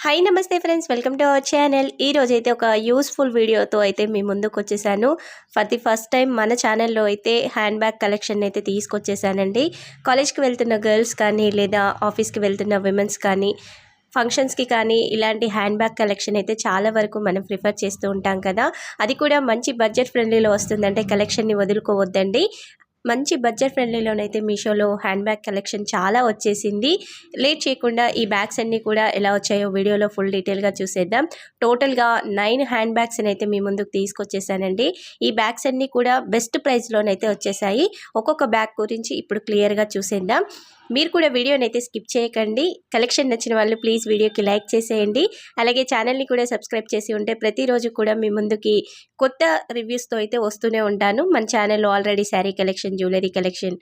Hi నమస్తే friends, welcome to our channel. ఈ రోజైతే ఒక యూస్ఫుల్ వీడియోతో అయితే మీ ముందుకు వచ్చేసాను. ఫర్ ది ఫస్ట్ టైం మన ఛానల్లో అయితే హ్యాండ్ బ్యాగ్ కలెక్షన్ అయితే తీసుకొచ్చేసానండి. కాలేజ్కి వెళ్తున్న గర్ల్స్ కానీ లేదా ఆఫీస్కి వెళ్తున్న విమెన్స్ కానీ ఫంక్షన్స్కి కానీ ఇలాంటి హ్యాండ్ బ్యాగ్ కలెక్షన్ అయితే చాలా వరకు మనం ప్రిఫర్ చేస్తూ ఉంటాం కదా. అది కూడా మంచి బడ్జెట్ ఫ్రెండ్లీలో వస్తుందంటే కలెక్షన్ని వదులుకోవద్దండి. మంచి బడ్జెట్ ఫ్రెండ్లీలోనైతే మీషోలో హ్యాండ్ బ్యాగ్ కలెక్షన్ చాలా వచ్చేసింది. లేట్ చేయకుండా ఈ బ్యాగ్స్ అన్నీ కూడా ఎలా వచ్చాయో వీడియోలో ఫుల్ డీటెయిల్గా చూసేద్దాం. టోటల్గా 9 హ్యాండ్ బ్యాగ్స్ని అయితే మీ ముందుకు తీసుకొచ్చేసానండి. ఈ బ్యాగ్స్ అన్నీ కూడా బెస్ట్ ప్రైస్లోనైతే వచ్చేసాయి. ఒక్కొక్క బ్యాగ్ గురించి ఇప్పుడు క్లియర్గా చూసేద్దాం. మీరు కూడా వీడియోని అయితే స్కిప్ చేయకండి. కలెక్షన్ నచ్చిన వాళ్ళు ప్లీజ్ వీడియోకి లైక్ చేసేయండి. అలాగే ఛానల్ని కూడా సబ్స్క్రైబ్ చేసి ఉంటే ప్రతిరోజు కూడా మీ ముందుకి కొత్త రివ్యూస్తో అయితే వస్తూనే ఉంటాను. మన ఛానల్లో already sari collection, jewellery collection,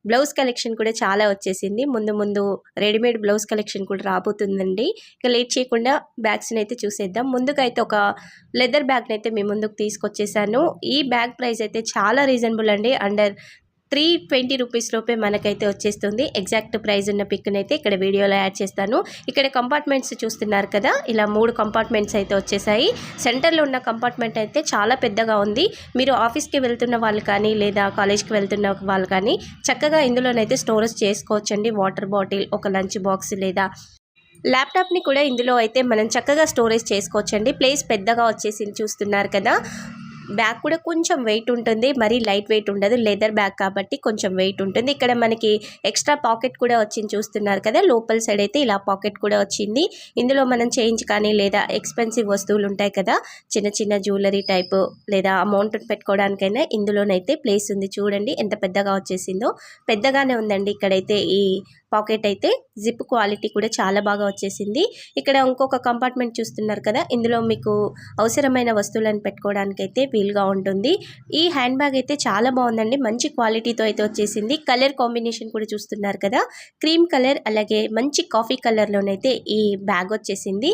blouse collection కూడా చాలా వచ్చేసింది. ముందు రెడీమేడ్ బ్లౌజ్ కలెక్షన్ కూడా రాబోతుందండి. ఇక లేట్ చేయకుండా బ్యాగ్స్ని అయితే చూసేద్దాం. ముందుగా అయితే ఒక లెదర్ బ్యాగ్ని అయితే మీ ముందుకు తీసుకొచ్చేసాను. ఈ బ్యాగ్ ప్రైస్ అయితే చాలా రీజనబుల్ అండి. అండర్ 320 రూపీస్ లోపే మనకైతే వచ్చేస్తుంది. ఎగ్జాక్ట్ ప్రైస్ ఉన్న పిక్ని అయితే ఇక్కడ వీడియోలో యాడ్ చేస్తాను. ఇక్కడ కంపార్ట్మెంట్స్ చూస్తున్నారు కదా, ఇలా 3 కంపార్ట్మెంట్స్ అయితే వచ్చేసాయి. సెంటర్లో ఉన్న కంపార్ట్మెంట్ అయితే చాలా పెద్దగా ఉంది. మీరు ఆఫీస్కి వెళ్తున్న వాళ్ళు కానీ లేదా కాలేజ్కి వెళ్తున్న వాళ్ళు కానీ చక్కగా ఇందులోనైతే స్టోరేజ్ చేసుకోవచ్చండి. వాటర్ బాటిల్, ఒక లంచ్ బాక్స్ లేదా ల్యాప్టాప్ని కూడా ఇందులో అయితే మనం చక్కగా స్టోరేజ్ చేసుకోవచ్చండి. ప్లేస్ పెద్దగా వచ్చేసి చూస్తున్నారు కదా. బ్యాగ్ కూడా కొంచెం వెయిట్ ఉంటుంది, మరీ లైట్ వెయిట్ ఉండదు. లెదర్ బ్యాగ్ కాబట్టి కొంచెం వెయిట్ ఉంటుంది. ఇక్కడ మనకి ఎక్స్ట్రా పాకెట్ కూడా వచ్చింది చూస్తున్నారు కదా. లోపల సైడ్ అయితే ఇలా పాకెట్ కూడా వచ్చింది. ఇందులో మనం చేంజ్ కానీ లేదా ఎక్స్పెన్సివ్ వస్తువులు ఉంటాయి కదా, చిన్న చిన్న జ్యువెలరీ టైపు లేదా అమౌంట్ పెట్టుకోవడానికైనా ఇందులోనైతే ప్లేస్ ఉంది. చూడండి ఎంత పెద్దగా వచ్చేసిందో. పెద్దగానే ఉందండి. ఇక్కడైతే ఈ పాకెట్ అయితే జిప్ క్వాలిటీ కూడా చాలా బాగా వచ్చేసింది. ఇక్కడ ఇంకొక కంపార్ట్మెంట్ చూస్తున్నారు కదా, ఇందులో మీకు అవసరమైన వస్తువులను పెట్టుకోవడానికి అయితే వీలుగా ఉంటుంది. ఈ హ్యాండ్ బ్యాగ్ అయితే చాలా బాగుందండి. మంచి క్వాలిటీతో అయితే వచ్చేసింది. కలర్ కాంబినేషన్ కూడా చూస్తున్నారు కదా, క్రీమ్ కలర్ అలాగే మంచి కాఫీ కలర్లోనైతే ఈ బ్యాగ్ వచ్చేసింది.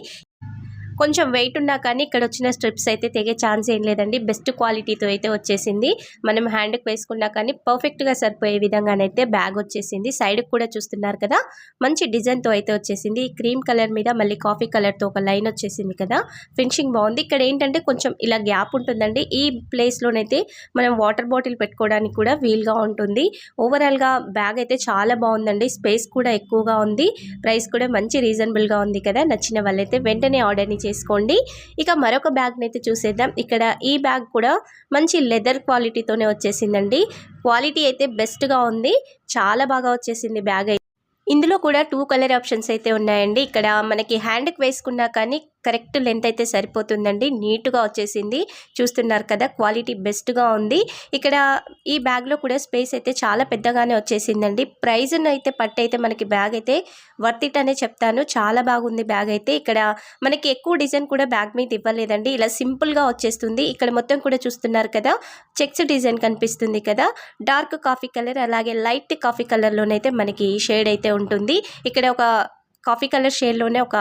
కొంచెం వెయిట్ ఉన్నా కానీ ఇక్కడ వచ్చిన స్ట్రిప్స్ అయితే తెగే ఛాన్స్ ఏం లేదండి. బెస్ట్ క్వాలిటీతో అయితే వచ్చేసింది. మనం హ్యాండ్కి వేసుకున్నా కానీ పర్ఫెక్ట్గా సరిపోయే విధంగానైతే బ్యాగ్ వచ్చేసింది. సైడ్కి కూడా చూస్తున్నారు కదా, మంచి డిజైన్తో అయితే వచ్చేసింది. ఈ క్రీమ్ కలర్ మీద మళ్ళీ కాఫీ కలర్తో ఒక లైన్ వచ్చేసింది కదా, ఫినిషింగ్ బాగుంది. ఇక్కడ ఏంటంటే కొంచెం ఇలా గ్యాప్ ఉంటుందండి. ఈ ప్లేస్లోనైతే మనం వాటర్ బాటిల్ పెట్టుకోవడానికి కూడా వీలుగా ఉంటుంది. ఓవరాల్గా బ్యాగ్ అయితే చాలా బాగుందండి. స్పేస్ కూడా ఎక్కువగా ఉంది. ప్రైస్ కూడా మంచి రీజనబుల్గా ఉంది కదా. నచ్చిన వాళ్ళైతే వెంటనే ఆర్డర్ని చేసుకోండి. ఇక మరొక బ్యాగ్ని అయితే చూసేద్దాం. ఇక్కడ ఈ బ్యాగ్ కూడా మంచి లెదర్ క్వాలిటీతోనే వచ్చేసిందండి. క్వాలిటీ అయితే బెస్ట్గా ఉంది. చాలా బాగా వచ్చేసింది బ్యాగ్ అయితే. ఇందులో కూడా 2 కలర్ ఆప్షన్స్ అయితే ఉన్నాయండి. ఇక్కడ మనకి హ్యాండ్కి వేసుకున్నా కానీ కరెక్ట్ లెంత్ అయితే సరిపోతుందండి. నీట్గా వచ్చేసింది. చూస్తున్నారు కదా, క్వాలిటీ బెస్ట్గా ఉంది. ఇక్కడ ఈ బ్యాగ్లో కూడా స్పేస్ అయితే చాలా పెద్దగానే వచ్చేసిందండి. ప్రైజ్ను అయితే పట్టయితే మనకి బ్యాగ్ అయితే వర్త్ ఇట్ అనే చెప్తాను. చాలా బాగుంది బ్యాగ్ అయితే. ఇక్కడ మనకి ఎక్కువ డిజైన్ కూడా బ్యాగ్ మీద ఇవ్వలేదండి. ఇలా సింపుల్గా వచ్చేస్తుంది. ఇక్కడ మొత్తం కూడా చూస్తున్నారు కదా, చెక్స్ డిజైన్ కనిపిస్తుంది కదా. డార్క్ కాఫీ కలర్ అలాగే లైట్ కాఫీ కలర్లోనైతే మనకి షేడ్ అయితే ఉంటుంది. ఇక్కడ ఒక కాఫీ కలర్ షేడ్లోనే ఒక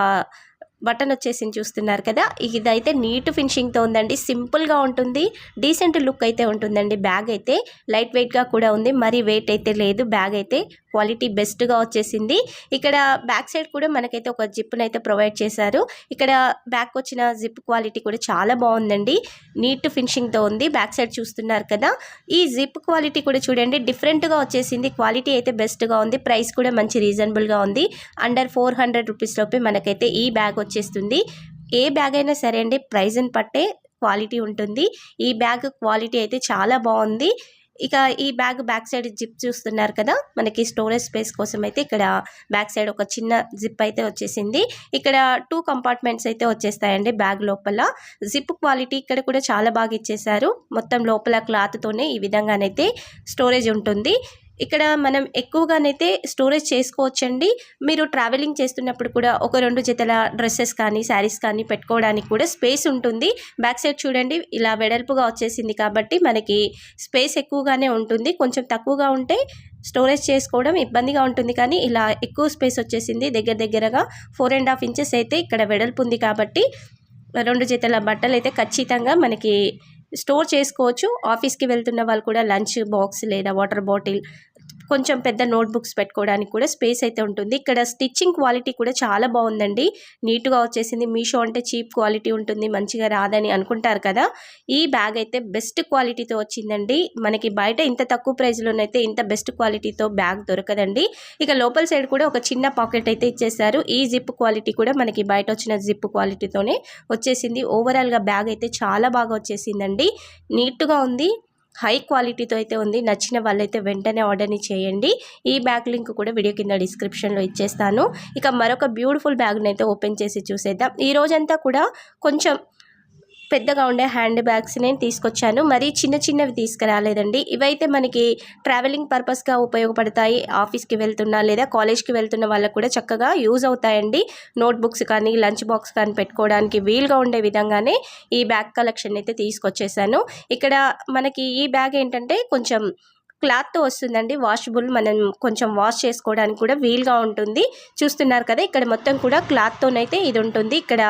బటన్ వచ్చేసింది చూస్తున్నారు కదా. ఇదైతే నీట్ ఫినిషింగ్తో ఉందండి. సింపుల్గా ఉంటుంది. డీసెంట్ లుక్ అయితే ఉంటుందండి. బ్యాగ్ అయితే లైట్ వెయిట్గా కూడా ఉంది. మరి వెయిట్ అయితే లేదు. బ్యాగ్ అయితే క్వాలిటీ బెస్ట్గా వచ్చేసింది. ఇక్కడ బ్యాక్ సైడ్ కూడా మనకైతే ఒక జిప్ని అయితే ప్రొవైడ్ చేశారు. ఇక్కడ బ్యాక్ వచ్చిన జిప్ క్వాలిటీ కూడా చాలా బాగుందండి. నీట్ ఫినిషింగ్తో ఉంది. బ్యాక్ సైడ్ చూస్తున్నారు కదా. ఈ జిప్ క్వాలిటీ కూడా చూడండి డిఫరెంట్గా వచ్చేసింది. క్వాలిటీ అయితే బెస్ట్గా ఉంది. ప్రైస్ కూడా మంచి రీజనబుల్గా ఉంది. అండర్ 400 రూపీస్ లోపే మనకైతే ఈ బ్యాగ్ వచ్చేస్తుంది. ఏ బ్యాగ్ అయినా సరే అండి, ప్రైజ్ని పట్టే క్వాలిటీ ఉంటుంది. ఈ బ్యాగ్ క్వాలిటీ అయితే చాలా బాగుంది. ఇక ఈ బ్యాగ్ బ్యాక్ సైడ్ జిప్ చూస్తున్నారు కదా, మనకి స్టోరేజ్ స్పేస్ కోసం అయితే ఇక్కడ బ్యాక్ సైడ్ ఒక చిన్న జిప్ అయితే వచ్చేసింది. ఇక్కడ 2 కంపార్ట్మెంట్స్ అయితే వచ్చేస్తాయండి బ్యాగ్ లోపల. జిప్ క్వాలిటీ ఇక్కడ కూడా చాలా బాగా ఇచ్చేసారు. మొత్తం లోపల క్లాత్తోనే ఈ విధంగానైతే స్టోరేజ్ ఉంటుంది. ఇక్కడ మనం ఎక్కువగానైతే స్టోరేజ్ చేసుకోవచ్చండి. మీరు ట్రావెలింగ్ చేస్తున్నప్పుడు కూడా ఒక 2 జతల డ్రెస్సెస్ కానీ శారీస్ కానీ పెట్టుకోవడానికి కూడా స్పేస్ ఉంటుంది. బ్యాక్ సైడ్ చూడండి ఇలా వెడల్పుగా వచ్చేసింది కాబట్టి మనకి స్పేస్ ఎక్కువగానే ఉంటుంది. కొంచెం తక్కువగా ఉంటే స్టోరేజ్ చేసుకోవడం ఇబ్బందిగా ఉంటుంది. కానీ ఇలా ఎక్కువ స్పేస్ వచ్చేసింది. దగ్గరగా 4.5 ఇంచెస్ అయితే ఇక్కడ వెడల్పు ఉంది కాబట్టి 2 జతల బట్టలు అయితే ఖచ్చితంగా మనకి స్టోర్ చేసుకోవచ్చు. ఆఫీస్కి వెళ్తున్న వాళ్ళు కూడా లంచ్ బాక్స్ లేదా వాటర్ బాటిల్ కొంచెం పెద్ద నోట్బుక్స్ పెట్టుకోవడానికి కూడా స్పేస్ అయితే ఉంటుంది. ఇక్కడ స్టిచ్చింగ్ క్వాలిటీ కూడా చాలా బాగుందండి, నీట్గా వచ్చేసింది. మీషో అంటే చీప్ క్వాలిటీ ఉంటుంది, మంచిగా రాదని అనుకుంటారు కదా, ఈ బ్యాగ్ అయితే బెస్ట్ క్వాలిటీతో వచ్చిందండి. మనకి బయట ఇంత తక్కువ ప్రైస్లోనైతే ఇంత బెస్ట్ క్వాలిటీతో బ్యాగ్ దొరకదండి. ఇక లోపల సైడ్ కూడా ఒక చిన్న పాకెట్ అయితే ఇచ్చేసారు. ఈ జిప్ క్వాలిటీ కూడా మనకి బయట వచ్చిన జిప్ క్వాలిటీతోనే వచ్చేసింది. ఓవరాల్గా బ్యాగ్ అయితే చాలా బాగా వచ్చేసిందండి, నీట్గా ఉంది, హై క్వాలిటీతో అయితే ఉంది. నచ్చిన వాళ్ళైతే వెంటనే ఆర్డర్ని చేయండి. ఈ బ్యాగ్ లింక్ కూడా వీడియో కింద డిస్క్రిప్షన్లో ఇచ్చేస్తాను. ఇక మరొక బ్యూటిఫుల్ బ్యాగ్ని అయితే ఓపెన్ చేసి చూసేద్దాం. ఈ రోజంతా కూడా కొంచెం పెద్దగా ఉండే హ్యాండ్ బ్యాగ్స్ నేను తీసుకొచ్చాను, మరి చిన్న చిన్నవి తీసుకురాలేదండి. ఇవైతే మనకి ట్రావెలింగ్ పర్పస్గా ఉపయోగపడతాయి. ఆఫీస్కి వెళ్తున్నా లేదా కాలేజ్కి వెళ్తున్న వాళ్ళకు కూడా చక్కగా యూజ్ అవుతాయండి. నోట్బుక్స్ కానీ లంచ్ బాక్స్ కానీ పెట్టుకోవడానికి వీలుగా ఉండే విధంగానే ఈ బ్యాగ్ కలెక్షన్ అయితే తీసుకొచ్చేసాను. ఇక్కడ మనకి ఈ బ్యాగ్ ఏంటంటే కొంచెం క్లాత్తో వస్తుందండి, వాషబుల్, మనం కొంచెం వాష్ చేసుకోవడానికి కూడా వీలుగా ఉంటుంది. చూస్తున్నారు కదా, ఇక్కడ మొత్తం కూడా క్లాత్తోనైతే ఇది ఉంటుంది. ఇక్కడ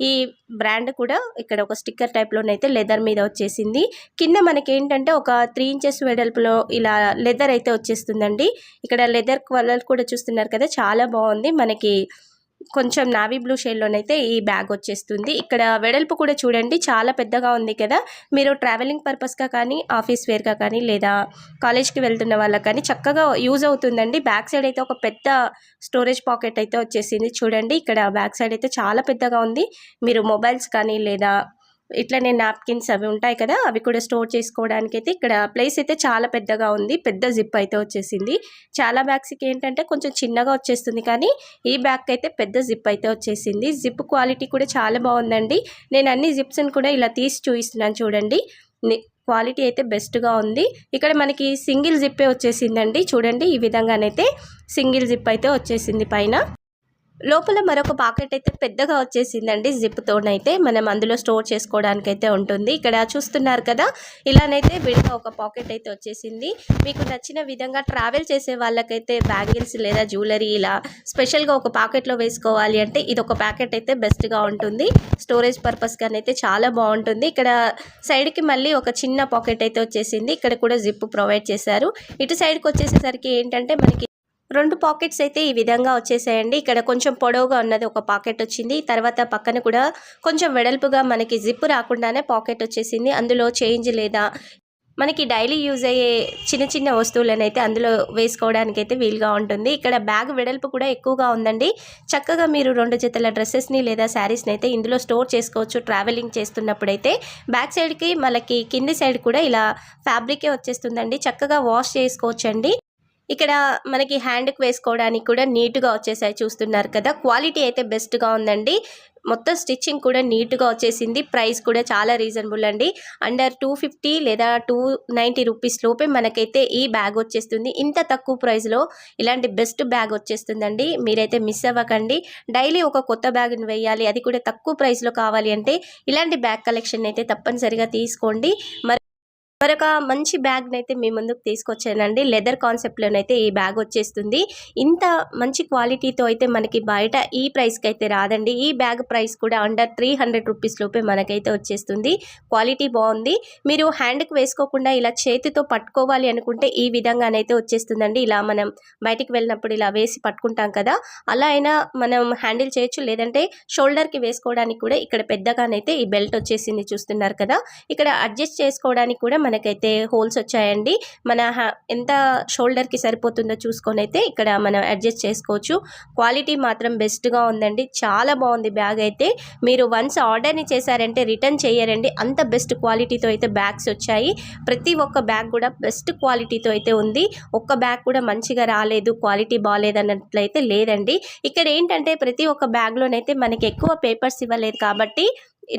ఈ బ్రాండ్ కూడా ఇక్కడ ఒక స్టిక్కర్ టైప్లోనైతే లెదర్ మీద వచ్చేసింది. కింద మనకి ఏంటంటే ఒక 3 ఇంచెస్ వెడల్పులో ఇలా లెదర్ అయితే వచ్చేస్తుందండి. ఇక్కడ లెదర్ కలర్ కూడా చూస్తున్నారు కదా, చాలా బాగుంది. మనకి కొంచెం నావీ బ్లూ షేడ్లోనైతే ఈ బ్యాగ్ వచ్చేస్తుంది. ఇక్కడ వెడల్పు కూడా చూడండి, చాలా పెద్దగా ఉంది కదా. మీరు ట్రావెలింగ్ పర్పస్గా కానీ ఆఫీస్ వేర్గా కానీ లేదా కాలేజ్కి వెళ్తున్న వాళ్ళకి కానీ చక్కగా యూజ్ అవుతుందండి. బ్యాక్ సైడ్ అయితే ఒక పెద్ద స్టోరేజ్ పాకెట్ అయితే వచ్చేసింది. చూడండి, ఇక్కడ బ్యాక్ సైడ్ అయితే చాలా పెద్దగా ఉంది. మీరు మొబైల్స్ కానీ లేదా ఇట్లనే నాప్కిన్స్ అవి ఉంటాయి కదా, అవి కూడా స్టోర్ చేసుకోవడానికి అయితే ఇక్కడ ప్లేస్ అయితే చాలా పెద్దగా ఉంది. పెద్ద జిప్ అయితే వచ్చేసింది. చాలా బ్యాగ్స్కి ఏంటంటే కొంచెం చిన్నగా వచ్చేస్తుంది, కానీ ఈ బ్యాగ్కి అయితే పెద్ద జిప్ అయితే వచ్చేసింది. జిప్ క్వాలిటీ కూడా చాలా బాగుందండి. నేను అన్ని జిప్స్ని కూడా ఇలా తీసి చూపిస్తున్నాను చూడండి, క్వాలిటీ అయితే బెస్ట్గా ఉంది. ఇక్కడ మనకి సింగిల్ జిప్పే వచ్చేసిందండి. చూడండి, ఈ విధంగానైతే సింగిల్ జిప్ అయితే వచ్చేసింది. పైన లోపల మరొక పాకెట్ అయితే పెద్దగా వచ్చేసిందండి, జిప్తోనైతే మనం అందులో స్టోర్ చేసుకోవడానికి అయితే ఉంటుంది. ఇక్కడ చూస్తున్నారు కదా, ఇలానైతే విడిగా ఒక పాకెట్ అయితే వచ్చేసింది. మీకు నచ్చిన విధంగా ట్రావెల్ చేసే వాళ్ళకైతే బ్యాంగిల్స్ లేదా జ్యువెలరీ ఇలా స్పెషల్గా ఒక పాకెట్లో వేసుకోవాలి అంటే ఇది ఒక ప్యాకెట్ అయితే బెస్ట్గా ఉంటుంది. స్టోరేజ్ పర్పస్గానైతే చాలా బాగుంటుంది. ఇక్కడ సైడ్కి మళ్ళీ ఒక చిన్న పాకెట్ అయితే వచ్చేసింది. ఇక్కడ కూడా జిప్ ప్రొవైడ్ చేశారు. ఇటు సైడ్కి వచ్చేసేసరికి ఏంటంటే మనకి 2 పాకెట్స్ అయితే ఈ విధంగా వచ్చేసాయండి. ఇక్కడ కొంచెం పొడవుగా ఉన్నది ఒక పాకెట్ వచ్చింది. తర్వాత పక్కన కూడా కొంచెం వెడల్పుగా మనకి జిప్ రాకుండానే పాకెట్ వచ్చేసింది. అందులో చేంజ్ లేదా మనకి డైలీ యూజ్ అయ్యే చిన్న చిన్న వస్తువులను అయితే అందులో వేసుకోవడానికి అయితే వీలుగా ఉంటుంది. ఇక్కడ బ్యాగ్ వెడల్పు కూడా ఎక్కువగా ఉందండి. చక్కగా మీరు 2 జతల డ్రెస్సెస్ని లేదా శారీస్ని అయితే ఇందులో స్టోర్ చేసుకోవచ్చు. ట్రావెలింగ్ చేస్తున్నప్పుడైతే బ్యాక్ సైడ్కి మనకి కింది సైడ్ కూడా ఇలా ఫ్యాబ్రికే వచ్చేస్తుందండి. చక్కగా వాష్ చేసుకోవచ్చండి. ఇక్కడ మనకి హ్యాండ్కి వేసుకోవడానికి కూడా నీట్గా వచ్చేసాయి. చూస్తున్నారు కదా, క్వాలిటీ అయితే బెస్ట్గా ఉందండి. మొత్తం స్టిచ్చింగ్ కూడా నీట్గా వచ్చేసింది. ప్రైస్ కూడా చాలా రీజనబుల్ అండి, అండర్ 250 లేదా 290 రూపీస్ లోపే మనకైతే ఈ బ్యాగ్ వచ్చేస్తుంది. ఇంత తక్కువ ప్రైస్లో ఇలాంటి బెస్ట్ బ్యాగ్ వచ్చేస్తుందండి. మీరైతే మిస్ అవ్వకండి. డైలీ ఒక కొత్త బ్యాగ్ని వేయాలి, అది కూడా తక్కువ ప్రైస్లో కావాలి అంటే ఇలాంటి బ్యాగ్ కలెక్షన్ అయితే తప్పనిసరిగా తీసుకోండి. మరొక మంచి బ్యాగ్ని అయితే మీ ముందుకు తీసుకొచ్చానండి. లెదర్ కాన్సెప్ట్లోనైతే ఈ బ్యాగ్ వచ్చేస్తుంది. ఇంత మంచి క్వాలిటీతో అయితే మనకి బయట ఈ ప్రైస్కి అయితే రాదండి. ఈ బ్యాగ్ ప్రైస్ కూడా అండర్ 300 రూపీస్ లోపే మనకైతే వచ్చేస్తుంది. క్వాలిటీ బాగుంది. మీరు హ్యాండ్కి వేసుకోకుండా ఇలా చేతితో పట్టుకోవాలి అనుకుంటే ఈ విధంగానైతే వచ్చేస్తుందండి. ఇలా మనం బయటికి వెళ్ళినప్పుడు ఇలా వేసి పట్టుకుంటాం కదా, అలా అయినా మనం హ్యాండిల్ చేయొచ్చు. లేదంటే షోల్డర్కి వేసుకోవడానికి కూడా ఇక్కడ పెద్దగానైతే ఈ బెల్ట్ వచ్చేసింది. చూస్తున్నారు కదా, ఇక్కడ అడ్జస్ట్ చేసుకోవడానికి కూడా మనకైతే హోల్స్ వచ్చాయండి. మన ఎంత షోల్డర్కి సరిపోతుందో చూసుకొని అయితే ఇక్కడ మనం అడ్జస్ట్ చేసుకోవచ్చు. క్వాలిటీ మాత్రం బెస్ట్గా ఉందండి, చాలా బాగుంది బ్యాగ్ అయితే. మీరు వన్స్ ఆర్డర్ని చేశారంటే రిటర్న్ చేయరండి, అంత బెస్ట్ క్వాలిటీతో అయితే బ్యాగ్స్ వచ్చాయి. ప్రతి ఒక్క బ్యాగ్ కూడా బెస్ట్ క్వాలిటీతో అయితే ఉంది. ఒక్క బ్యాగ్ కూడా మంచిగా రాలేదు, క్వాలిటీ బాగాలేదు అన్నట్లయితే లేదండి. ఇక్కడ ఏంటంటే ప్రతి ఒక్క బ్యాగ్లోనైతే మనకి ఎక్కువ పేపర్స్ ఇవ్వలేదు కాబట్టి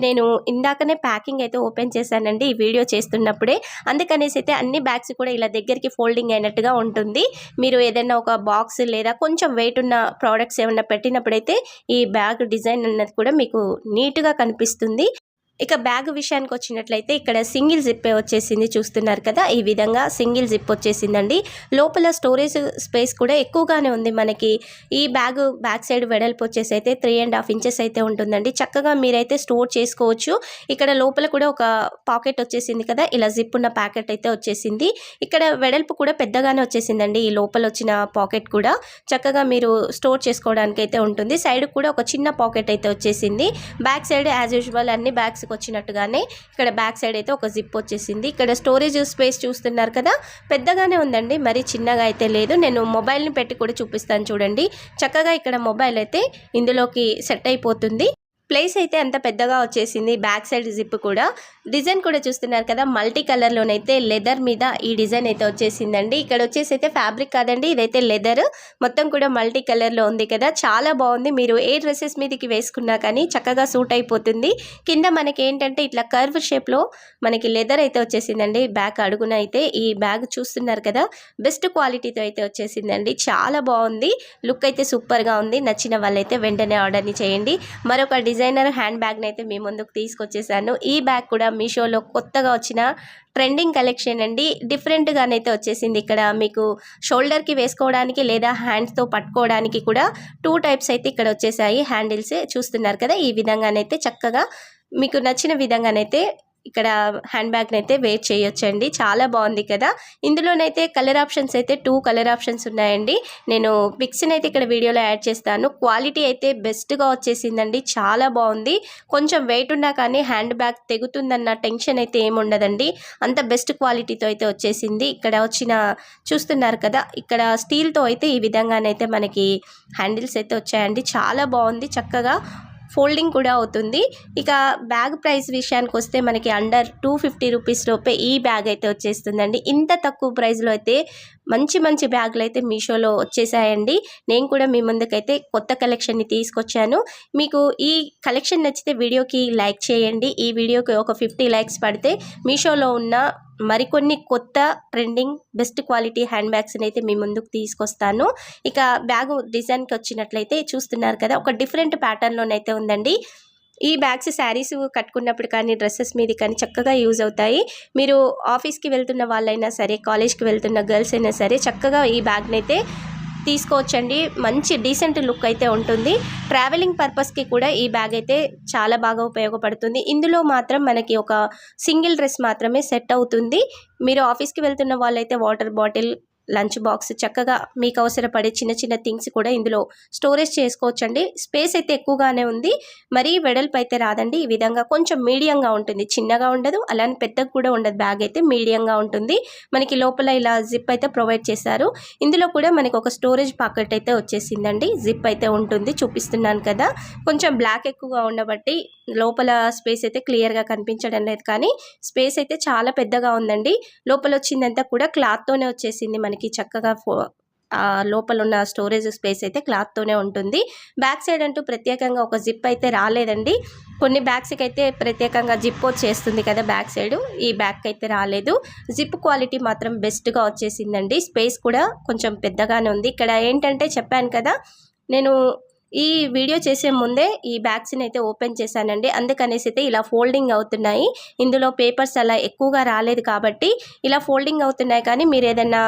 నేను ఇందాకనే ప్యాకింగ్ అయితే ఓపెన్ చేశానండి ఈ వీడియో చేస్తున్నప్పుడే. అందుకనేసి అయితే అన్ని బ్యాగ్స్ కూడా ఇలా దగ్గరికి ఫోల్డింగ్ అయినట్టుగా ఉంటుంది. మీరు ఏదైనా ఒక బాక్స్ లేదా కొంచెం వెయిట్ ఉన్న ప్రోడక్ట్స్ ఏమైనా పెట్టినప్పుడైతే ఈ బ్యాగ్ డిజైన్ అన్నది కూడా మీకు నీట్గా కనిపిస్తుంది. ఇక బ్యాగ్ విషయానికి వచ్చినట్లయితే ఇక్కడ సింగిల్ జిప్పే వచ్చేసింది, చూస్తున్నారు కదా. ఈ విధంగా సింగిల్ జిప్ వచ్చేసిందండి. లోపల స్టోరేజ్ స్పేస్ కూడా ఎక్కువగానే ఉంది మనకి. ఈ బ్యాక్ సైడ్ వెడల్పు వచ్చేసి అయితే 3.5 ఇంచెస్ అయితే ఉంటుందండి. చక్కగా మీరైతే స్టోర్ చేసుకోవచ్చు. ఇక్కడ లోపల కూడా ఒక పాకెట్ వచ్చేసింది కదా, ఇలా జిప్ ఉన్న ప్యాకెట్ అయితే వచ్చేసింది. ఇక్కడ వెడల్పు కూడా పెద్దగానే వచ్చేసిందండి. ఈ లోపల వచ్చిన పాకెట్ కూడా చక్కగా మీరు స్టోర్ చేసుకోవడానికి అయితే ఉంటుంది. సైడ్ కూడా ఒక చిన్న పాకెట్ అయితే వచ్చేసింది. బ్యాక్ సైడ్ యాజ్ యూజువల్ అన్ని బ్యాగ్స్ వచ్చినట్టుగానే ఇక్కడ బ్యాక్ సైడ్ అయితే ఒక జిప్ వచ్చేసింది. ఇక్కడ స్టోరేజ్ స్పేస్ చూస్తున్నారు కదా, పెద్దగానే ఉందండి, మరి చిన్నగా అయితే లేదు. నేను మొబైల్ని పెట్టి కూడా చూపిస్తాను చూడండి. చక్కగా ఇక్కడ మొబైల్ అయితే ఇందులోకి సెట్ అయిపోతుంది. ప్లేస్ అయితే అంత పెద్దగా వచ్చేసింది. బ్యాక్ సైడ్ జిప్ కూడా, డిజైన్ కూడా చూస్తున్నారు కదా, మల్టీ కలర్లోనైతే లెదర్ మీద ఈ డిజైన్ అయితే వచ్చేసిందండి. ఇక్కడ వచ్చేసి అయితే ఫ్యాబ్రిక్ కాదండి, ఇదైతే లెదర్, మొత్తం కూడా మల్టీ కలర్లో ఉంది కదా, చాలా బాగుంది. మీరు ఏ డ్రెస్సెస్ మీదకి వేసుకున్నా కానీ చక్కగా సూట్ అయిపోతుంది. కింద మనకి ఏంటంటే ఇట్లా కర్వ్ షేప్లో మనకి లెదర్ అయితే వచ్చేసిందండి. బ్యాక్ అడుగున అయితే ఈ బ్యాగ్ చూస్తున్నారు కదా, బెస్ట్ క్వాలిటీతో అయితే వచ్చేసిందండి. చాలా బాగుంది, లుక్ అయితే సూపర్గా ఉంది. నచ్చిన వాళ్ళైతే వెంటనే ఆర్డర్ని చేయండి. మరొక డిజైనర్ హ్యాండ్ బ్యాగ్ని అయితే మీ ముందుకు తీసుకొచ్చేసాను. ఈ బ్యాగ్ కూడా మీషోలో కొత్తగా వచ్చిన ట్రెండింగ్ కలెక్షన్ అండి. డిఫరెంట్గానైతే వచ్చేసింది. ఇక్కడ మీకు షోల్డర్కి వేసుకోవడానికి లేదా హ్యాండ్స్తో పట్టుకోవడానికి కూడా 2 టైప్స్ అయితే ఇక్కడ వచ్చేసాయి. హ్యాండిల్స్ చూస్తున్నారు కదా, ఈ విధంగానైతే చక్కగా మీకు నచ్చిన విధంగానైతే ఇక్కడ హ్యాండ్ బ్యాగ్ని అయితే వేర్ చేయొచ్చండి. చాలా బాగుంది కదా. ఇందులోనైతే కలర్ ఆప్షన్స్ అయితే 2 కలర్ ఆప్షన్స్ ఉన్నాయండి. నేను పిక్స్ని అయితే ఇక్కడ వీడియోలో యాడ్ చేస్తాను. క్వాలిటీ అయితే బెస్ట్గా వచ్చేసిందండి, చాలా బాగుంది. కొంచెం వెయిట్ ఉన్నా కానీ హ్యాండ్ బ్యాగ్ తెగుతుందన్న టెన్షన్ అయితే ఏముండదండి, అంత బెస్ట్ క్వాలిటీతో అయితే వచ్చేసింది. ఇక్కడ వచ్చిన చూస్తున్నారు కదా, ఇక్కడ స్టీల్తో అయితే ఈ విధంగానైతే మనకి హ్యాండిల్స్ అయితే వచ్చాయండి. చాలా బాగుంది, చక్కగా ఫోల్డింగ్ కూడా అవుతుంది. ఇక బ్యాగ్ ప్రైస్ విషయానికి వస్తే మనకి అండర్ 250 రూపీస్ లోపే ఈ బ్యాగ్ అయితే వచ్చేస్తుందండి. ఇంత తక్కువ ప్రైస్లో అయితే మంచి మంచి బ్యాగులు అయితే మీషోలో వచ్చేసాయండి. నేను కూడా మీ ముందుకైతే కొత్త కలెక్షన్ని తీసుకొచ్చాను. మీకు ఈ కలెక్షన్ నచ్చితే వీడియోకి లైక్ చేయండి. ఈ వీడియోకి ఒక 50 లైక్స్ పడితే మీషోలో ఉన్న మరికొన్ని కొత్త ట్రెండింగ్ బెస్ట్ క్వాలిటీ హ్యాండ్ బ్యాగ్స్ని అయితే మీ ముందుకు తీసుకొస్తాను. ఇక బ్యాగు డిజైన్కి వచ్చినట్లయితే చూస్తున్నారు కదా, ఒక డిఫరెంట్ ప్యాటర్న్లోనైతే ఉందండి. ఈ బ్యాగ్స్ శారీస్ కట్టుకున్నప్పుడు కానీ డ్రెస్సెస్ మీద కానీ చక్కగా యూజ్ అవుతాయి. మీరు ఆఫీస్కి వెళ్తున్న వాళ్ళైనా సరే, కాలేజ్కి వెళ్తున్న గర్ల్స్ అయినా సరే చక్కగా ఈ బ్యాగ్ని అయితే తీసుకోవచ్చండి. మంచి డీసెంట్ లుక్ అయితే ఉంటుంది. ట్రావెలింగ్ పర్పస్కి కూడా ఈ బ్యాగ్ అయితే చాలా బాగా ఉపయోగపడుతుంది. ఇందులో మాత్రం మనకి ఒక సింగిల్ డ్రెస్ మాత్రమే సెట్ అవుతుంది. మీరు ఆఫీస్కి వెళ్తున్న వాళ్ళైతే వాటర్ బాటిల్, లంచ్ బాక్స్, చక్కగా మీకు అవసరపడే చిన్న చిన్న థింగ్స్ కూడా ఇందులో స్టోరేజ్ చేసుకోవచ్చండి. స్పేస్ అయితే ఎక్కువగానే ఉంది, మరీ వెడల్పు అయితే రాదండి. ఈ విధంగా కొంచెం మీడియంగా ఉంటుంది, చిన్నగా ఉండదు, అలానే పెద్దగా కూడా ఉండదు. బ్యాగ్ అయితే మీడియంగా ఉంటుంది. మనకి లోపల ఇలా జిప్ అయితే ప్రొవైడ్ చేశారు. ఇందులో కూడా మనకి ఒక స్టోరేజ్ పాకెట్ అయితే వచ్చేసిందండి. జిప్ అయితే ఉంటుంది, చూపిస్తున్నాను కదా. కొంచెం బ్లాక్ ఎక్కువగా ఉండబట్టి లోపల స్పేస్ అయితే క్లియర్గా కనిపించడం లేదు, కానీ స్పేస్ అయితే చాలా పెద్దగా ఉందండి. లోపల వచ్చిందంతా కూడా క్లాత్తోనే వచ్చేసింది. మనకి చక్కగా లోపల ఉన్న స్టోరేజ్ స్పేస్ అయితే క్లాత్తోనే ఉంటుంది. బ్యాక్ సైడ్ అంటూ ప్రత్యేకంగా ఒక జిప్ అయితే రాలేదండి. కొన్ని బ్యాగ్స్కి అయితే ప్రత్యేకంగా జిప్ వచ్చేస్తుంది కదా బ్యాక్ సైడ్, ఈ బ్యాగ్కి అయితే రాలేదు. జిప్ క్వాలిటీ మాత్రం బెస్ట్గా వచ్చేసిందండి. స్పేస్ కూడా కొంచెం పెద్దగానే ఉంది. ఇక్కడ ఏంటంటే చెప్పాను కదా, నేను ఈ వీడియో చేసే ముందే ఈ బ్యాగ్స్ని అయితే ఓపెన్ చేశానండి. అందుకనేసి అయితే ఇలా ఫోల్డింగ్ అవుతున్నాయి. ఇందులో పేపర్స్ అలా ఎక్కువగా రాలేదు కాబట్టి ఇలా ఫోల్డింగ్ అవుతున్నాయి. కానీ మీరు ఏదైనా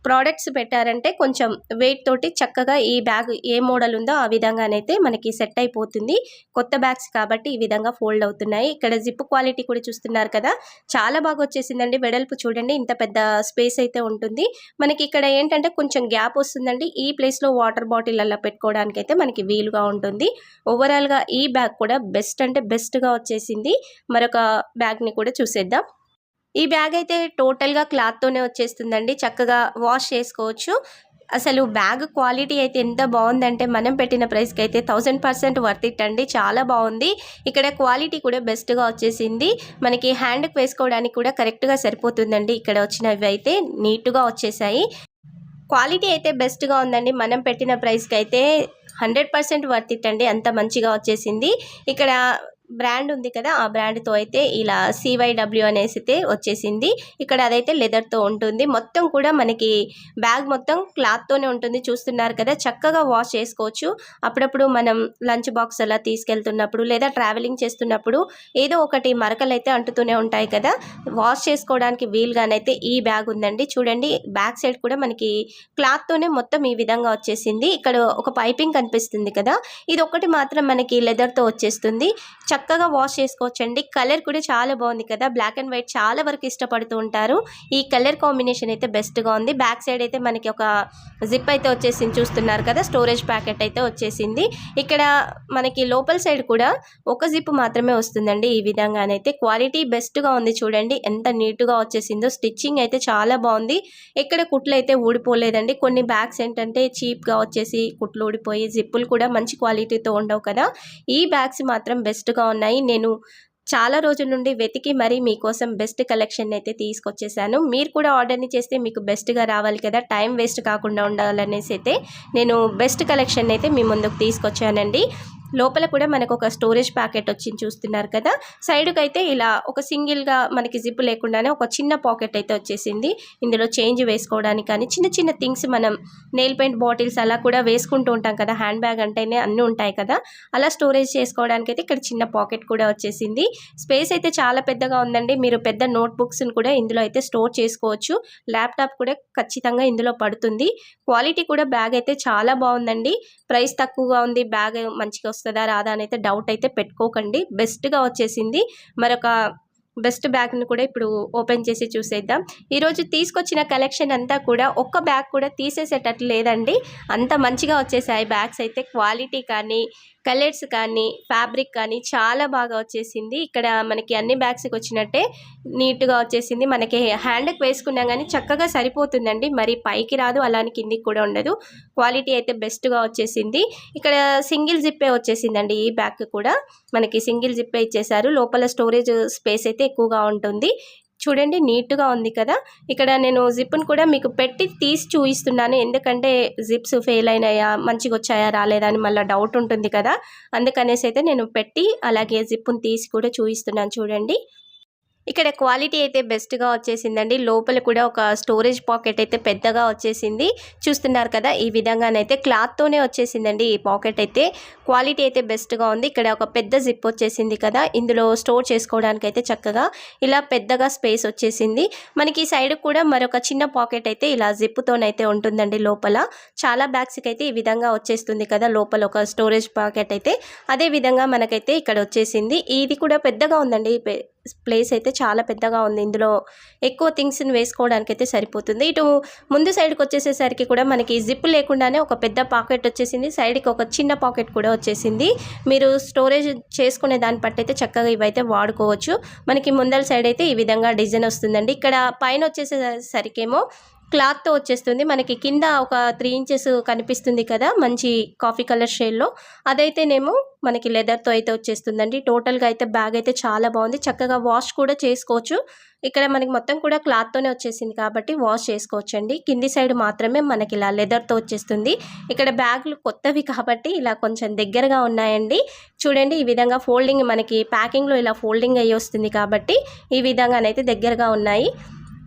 ప్రోడక్ట్స్ పెట్టారంటే కొంచెం వెయిట్ తోటి చక్కగా ఈ బ్యాగ్ ఏ మోడల్ ఉందో ఆ విధంగానైతే మనకి సెట్ అయిపోతుంది. కొత్త బ్యాగ్స్ కాబట్టి ఈ విధంగా ఫోల్డ్ అవుతున్నాయి. ఇక్కడ జిప్ క్వాలిటీ కూడా చూస్తున్నారు కదా, చాలా బాగా వచ్చేసిందండి. వెడల్పు చూడండి, ఇంత పెద్ద స్పేస్ అయితే ఉంటుంది. మనకి ఇక్కడ ఏంటంటే కొంచెం గ్యాప్ వస్తుందండి. ఈ ప్లేస్లో వాటర్ బాటిల్ అలా పెట్టుకోవడానికి అయితే మనకి వీలుగా ఉంటుంది. ఓవరాల్గా ఈ బ్యాగ్ కూడా బెస్ట్ అంటే బెస్ట్గా వచ్చేసింది. మరొక బ్యాగ్ని కూడా చూసేద్దాం. ఈ బ్యాగ్ అయితే టోటల్గా క్లాత్తోనే వచ్చేస్తుందండి. చక్కగా వాష్ చేసుకోవచ్చు. అసలు బ్యాగ్ క్వాలిటీ అయితే ఎంత బాగుందంటే మనం పెట్టిన ప్రైస్కి అయితే 1000% వర్త్ ఇట్ అండి. చాలా బాగుంది. ఇక్కడ క్వాలిటీ కూడా బెస్ట్గా వచ్చేసింది. మనకి హ్యాండ్కి వేసుకోవడానికి కూడా కరెక్ట్గా సరిపోతుందండి. ఇక్కడ వచ్చినవి అయితే నీట్గా వచ్చేసాయి. క్వాలిటీ అయితే బెస్ట్గా ఉందండి. మనం పెట్టిన ప్రైస్కి అయితే 100% వర్త్ ఇట్ అండి. అంత మంచిగా వచ్చేసింది. ఇక్కడ బ్రాండ్ ఉంది కదా, ఆ బ్రాండ్తో అయితే ఇలా CYW అనేసి అయితే వచ్చేసింది. ఇక్కడ అదైతే లెదర్తో ఉంటుంది. మొత్తం కూడా మనకి బ్యాగ్ మొత్తం క్లాత్తోనే ఉంటుంది. చూస్తున్నారు కదా, చక్కగా వాష్ చేసుకోవచ్చు. అప్పుడప్పుడు మనం లంచ్ బాక్స్ అలా తీసుకెళ్తున్నప్పుడు లేదా ట్రావెలింగ్ చేస్తున్నప్పుడు ఏదో ఒకటి మరకలు అయితే అంటుతూనే ఉంటాయి కదా, వాష్ చేసుకోవడానికి వీలుగానైతే ఈ బ్యాగ్ ఉందండి. చూడండి, బ్యాక్ సైడ్ కూడా మనకి క్లాత్తోనే మొత్తం ఈ విధంగా వచ్చేసింది. ఇక్కడ ఒక పైపింగ్ కనిపిస్తుంది కదా, ఇది ఒకటి మాత్రం మనకి లెదర్తో వచ్చేస్తుంది. చక్కగా వాష్ చేసుకోవచ్చండి. కలర్ కూడా చాలా బాగుంది కదా, బ్లాక్ అండ్ వైట్ చాలా వరకు ఇష్టపడుతూ ఉంటారు. ఈ కలర్ కాంబినేషన్ అయితే బెస్ట్గా ఉంది. బ్యాక్ సైడ్ అయితే మనకి ఒక జిప్ అయితే వచ్చేసింది. చూస్తున్నారు కదా, స్టోరేజ్ ప్యాకెట్ అయితే వచ్చేసింది. ఇక్కడ మనకి లోపల సైడ్ కూడా ఒక జిప్ మాత్రమే వస్తుందండి. ఈ విధంగానైతే క్వాలిటీ బెస్ట్గా ఉంది. చూడండి ఎంత నీట్గా వచ్చేసిందో. స్టిచ్చింగ్ అయితే చాలా బాగుంది. ఇక్కడ కుట్లు అయితే ఊడిపోలేదండి. కొన్ని బ్యాగ్స్ ఏంటంటే చీప్గా వచ్చేసి కుట్లు ఊడిపోయి జిప్పులు కూడా మంచి క్వాలిటీతో ఉండవు కదా, ఈ బ్యాగ్స్ మాత్రం బెస్ట్గా ఉన్నాయి. నేను చాలా రోజుల నుండి వెతికి మరీ మీకోసం బెస్ట్ కలెక్షన్ అయితే తీసుకొచ్చేసాను. మీరు కూడా ఆర్డర్ని చేస్తే మీకు బెస్ట్గా రావాలి కదా, టైం వేస్ట్ కాకుండా ఉండాలనేసి అయితే నేను బెస్ట్ కలెక్షన్ అయితే మీ ముందుకు తీసుకొచ్చానండి. లోపల కూడా మనకు ఒక స్టోరేజ్ ప్యాకెట్ వచ్చింది. చూస్తున్నారు కదా, సైడ్కి అయితే ఇలా ఒక సింగిల్గా మనకి జిప్ లేకుండానే ఒక చిన్న పాకెట్ అయితే వచ్చేసింది. ఇందులో చేంజ్ వేసుకోవడానికి కానీ చిన్న చిన్న థింగ్స్, మనం నెయిల్ పెయింట్ బాటిల్స్ అలా కూడా వేసుకుంటూ ఉంటాం కదా, హ్యాండ్ బ్యాగ్ అంటేనే అన్నీ ఉంటాయి కదా, అలా స్టోరేజ్ చేసుకోవడానికి అయితే ఇక్కడ చిన్న పాకెట్ కూడా వచ్చేసింది. స్పేస్ అయితే చాలా పెద్దగా ఉందండి. మీరు పెద్ద నోట్బుక్స్ని కూడా ఇందులో అయితే స్టోర్ చేసుకోవచ్చు. ల్యాప్టాప్ కూడా ఖచ్చితంగా ఇందులో పడుతుంది. క్వాలిటీ కూడా బ్యాగ్ అయితే చాలా బాగుందండి. ప్రైస్ తక్కువగా ఉంది, బ్యాగ్ మంచిగా వస్తుందా రాదా అని అయితే డౌట్ అయితే పెట్టుకోకండి. బెస్ట్గా వచ్చేసింది. మరొక బెస్ట్ బ్యాగ్ని కూడా ఇప్పుడు ఓపెన్ చేసి చూసేద్దాం. ఈరోజు తీసుకొచ్చిన కలెక్షన్ అంతా కూడా ఒక్క బ్యాగ్ కూడా తీసేసేటట్లు లేదండి, అంత మంచిగా వచ్చేసాయి బ్యాగ్స్ అయితే. క్వాలిటీ కానీ కలర్స్ కానీ ఫ్యాబ్రిక్ కానీ చాలా బాగా వచ్చేసింది. ఇక్కడ మనకి అన్ని బ్యాగ్స్కి వచ్చినట్టే నీట్గా వచ్చేసింది. మనకి హ్యాండ్కి వేసుకున్నా కానీ చక్కగా సరిపోతుందండి, మరి పైకి రాదు, అలానే కిందికి కూడా ఉండదు. క్వాలిటీ అయితే బెస్ట్గా వచ్చేసింది. ఇక్కడ సింగిల్ జిప్పే వచ్చేసిందండి. ఈ బ్యాగ్ కూడా మనకి సింగిల్ జిప్పే ఇచ్చేసారు. లోపల స్టోరేజ్ స్పేస్ అయితే ఎక్కువగా ఉంటుంది. చూడండి, నీట్గా ఉంది కదా. ఇక్కడ నేను జిప్ను కూడా మీకు పెట్టి తీసి చూపిస్తున్నాను, ఎందుకంటే జిప్స్ ఫెయిల్ అయినాయా, మంచిగా వచ్చాయా రాలేదా అని మళ్ళీ డౌట్ ఉంటుంది కదా, అందుకనేసి అయితే నేను పెట్టి అలాగే జిప్ను తీసి కూడా చూపిస్తున్నాను. చూడండి, ఇక్కడ క్వాలిటీ అయితే బెస్ట్గా వచ్చేసిందండి. లోపల కూడా ఒక స్టోరేజ్ పాకెట్ అయితే పెద్దగా వచ్చేసింది. చూస్తున్నారు కదా, ఈ విధంగానైతే క్లాత్తోనే వచ్చేసిందండి ఈ పాకెట్ అయితే. క్వాలిటీ అయితే బెస్ట్గా ఉంది. ఇక్కడ ఒక పెద్ద జిప్ వచ్చేసింది కదా, ఇందులో స్టోర్ చేసుకోవడానికి అయితే చక్కగా ఇలా పెద్దగా స్పేస్ వచ్చేసింది. మనకి ఈ సైడ్ కూడా మరొక చిన్న పాకెట్ అయితే ఇలా జిప్తోనైతే ఉంటుందండి. లోపల చాలా బ్యాగ్స్కి అయితే ఈ విధంగా వచ్చేస్తుంది కదా, లోపల ఒక స్టోరేజ్ పాకెట్ అయితే అదే విధంగా మనకైతే ఇక్కడ వచ్చేసింది. ఇది కూడా పెద్దగా ఉందండి. ప్లేస్ అయితే చాలా పెద్దగా ఉంది. ఇందులో ఎక్కువ థింగ్స్ని వేసుకోవడానికి అయితే సరిపోతుంది. ఇటు ముందు సైడ్కి వచ్చేసేసరికి కూడా మనకి జిప్ లేకుండానే ఒక పెద్ద పాకెట్ వచ్చేసింది. సైడ్కి ఒక చిన్న పాకెట్ కూడా వచ్చేసింది. మీరు స్టోరేజ్ చేసుకునే దాన్ని బట్టి అయితే చక్కగా ఇవైతే వాడుకోవచ్చు. మనకి ముందల సైడ్ అయితే ఈ విధంగా డిజైన్ వస్తుందండి. ఇక్కడ పైన వచ్చేసేసరికేమో క్లాత్తో వచ్చేస్తుంది. మనకి కింద ఒక 3 ఇంచెస్ కనిపిస్తుంది కదా, మంచి కాఫీ కలర్ షేడ్లో, అదైతేనేమో మనకి లెదర్తో అయితే వచ్చేస్తుందండి. టోటల్గా అయితే బ్యాగ్ అయితే చాలా బాగుంది. చక్కగా వాష్ కూడా చేసుకోవచ్చు. ఇక్కడ మనకి మొత్తం కూడా క్లాత్తోనే వచ్చేసింది కాబట్టి వాష్ చేసుకోవచ్చండి. కింది సైడ్ మాత్రమే మనకి ఇలా లెదర్తో వచ్చేస్తుంది. ఇక్కడ బ్యాగులు కొత్తవి కాబట్టి ఇలా కొంచెం దగ్గరగా ఉన్నాయండి. చూడండి, ఈ విధంగా ఫోల్డింగ్ మనకి ప్యాకింగ్లో ఇలా ఫోల్డింగ్ అయ్యి వస్తుంది కాబట్టి ఈ విధంగానైతే దగ్గరగా ఉన్నాయి.